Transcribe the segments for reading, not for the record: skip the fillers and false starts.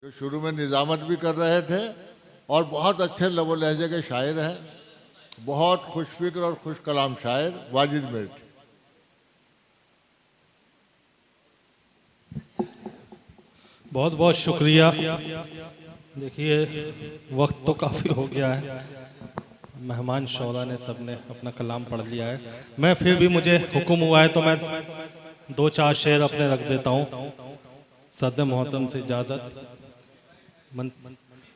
जो शुरू में निज़ामत भी कर रहे थे और बहुत अच्छे लबो लहजे के शायर हैं, बहुत खुशफिक्र और खुश कलाम शायर वाजिद मिर्च। बहुत बहुत शुक्रिया। देखिए वक्त तो काफ़ी हो गया है, मेहमान शौरा ने सब ने अपना कलाम पढ़ लिया है। मैं फिर भी मुझे हुक्म हुआ है तो मैं दो चार शेर अपने रख देता हूँ सदर मोहतरम से इजाज़त।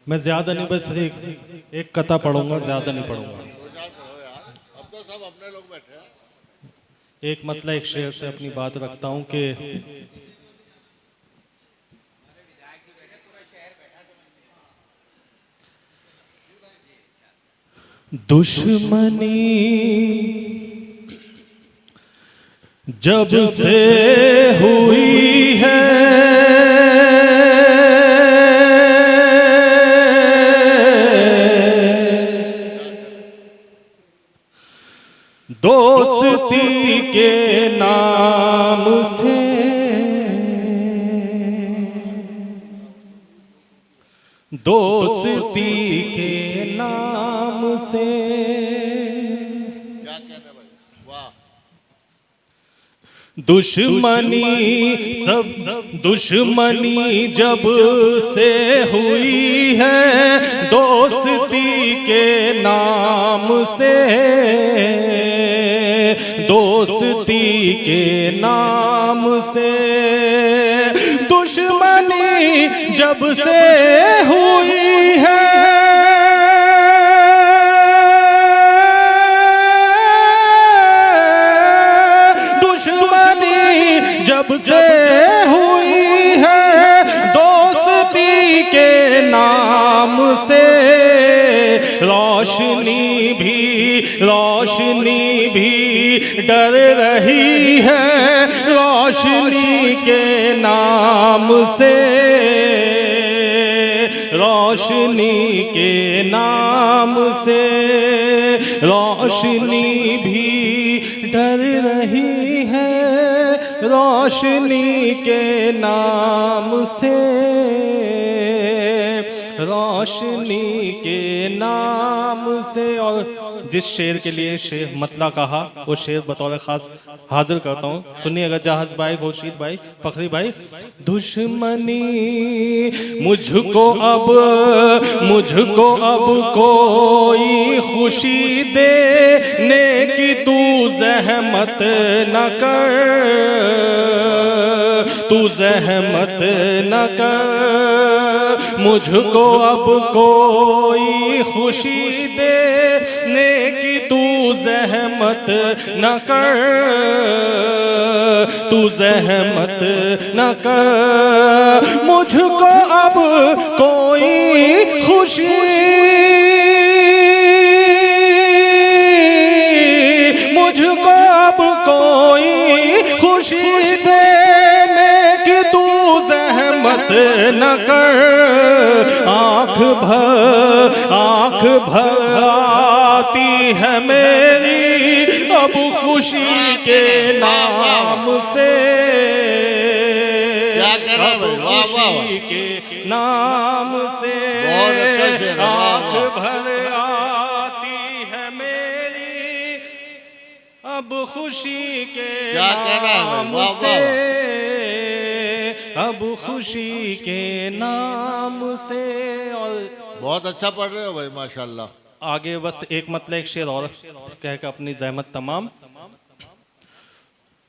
मैं ज़्यादा नहीं, बस एक कथा पढ़ूंगा, ज़्यादा नहीं पढ़ूंगा। एक मतलब एक शेर से अपनी बात रखता हूँ कि दुश्मनी जब से हुई है दोस्ती के नाम से, दोस्ती के नाम से क्या कहना भाई, वाह। दुश्मनी सब दुश्मनी जब से हुई है दोस्ती के नाम से, दोस्ती के नाम से। दुश्मनी जब से हुई है जब से हुई है दोस्ती के नाम से, रोशनी भी डर रही है रोशनी के नाम से, रोशनी के नाम से। रोशनी भी डर रही है रोशनी के नाम से, रोशनी के नाम से। और जिस शेर के लिए शेर मतला कहा वो शेर बतौर खास हाजिर करता हूँ, सुनिएगा जहाज भाई, खुर्शीद भाई, फखरी भाई। दुश्मनी मुझको अब कोई खुशी देने की तू ज़हमत न कर, तू ज़हमत न कर। मुझको अब कोई खुशी देने की तू ज़हमत न कर, तू ज़हमत न कर। मुझको अब कोई खुशी, मुझको अब कोई खुशी देने की तू ज़हमत न कर। आँख भर आती है मेरी अब खुशी के नाम से, अब खुशी के नाम से। आँख भर आती है मेरी अब खुशी के नाम से, अब खुशी के नाम से। और बहुत अच्छा पढ़ रहे हो भाई, माशाल्लाह। आगे बस एक मतलब एक शेर और कह के अपनी ज़हमत तमाम।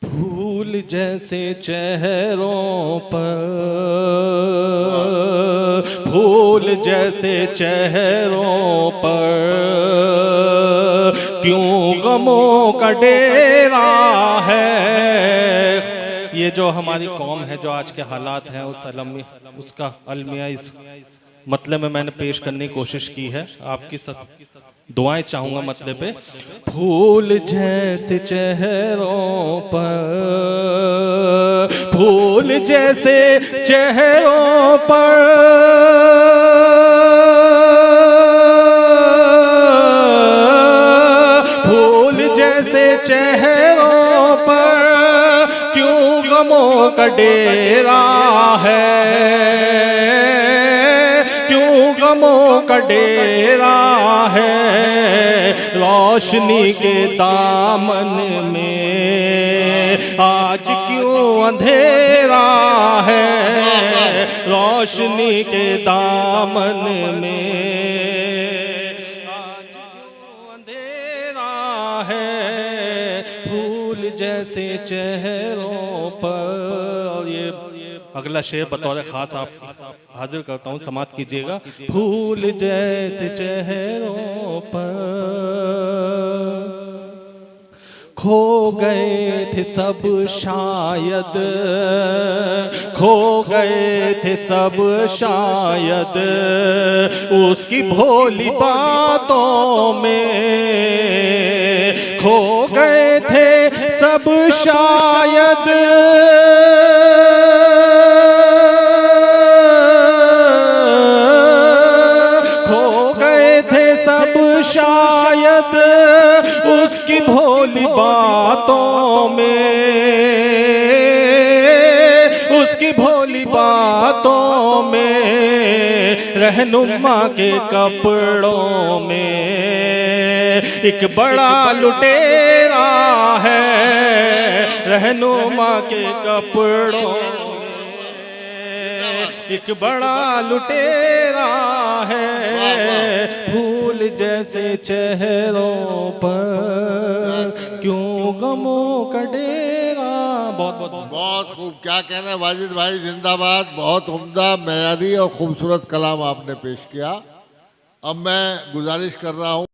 फूल जैसे चेहरों पर, फूल जैसे चेहरों पर क्यों गमों का डेरा है। ये जो हमारी कौम है, जो आज के हालात हैं, उसका अलमिया इस मतलब में मैंने पेश करने की कोशिश की है। आपकी सब दुआएं चाहूँगा मतलब पे। फूल जैसे चेहरों पर, फूल जैसे चेहरों पर फूल जैसे चेहरों पर क्यों गमों का डेरा है। गमों का डेरा है रोशनी के दामन में, आज क्यों अंधेरा है रोशनी के दामन में, आज क्यों अंधेरा है फूल जैसे चेहरों पर। ये अगला शेर बतौर खास आप हाजिर करता हूँ, समाप्त कीजिएगा। फूल जैसे चेहरों पर खो गए थे सब शायद, खो गए थे सब शायद उसकी भोली बातों में, खो गए थे सब शायद सब शायद उसकी भोली बातों में, उसकी भोली बातों में, रहनुमा के कपड़ों में एक बड़ा लुटेरा है, रहनुमा के कपड़ों एक बड़ा लुटेरा है फूल जैसे चेहरों पर क्यों गमों का डेरा। बहुत खूब, क्या कहना है वाजिद भाई, जिंदाबाद। बहुत उम्दा, मेयारी और खूबसूरत कलाम आपने पेश किया। अब मैं गुजारिश कर रहा हूँ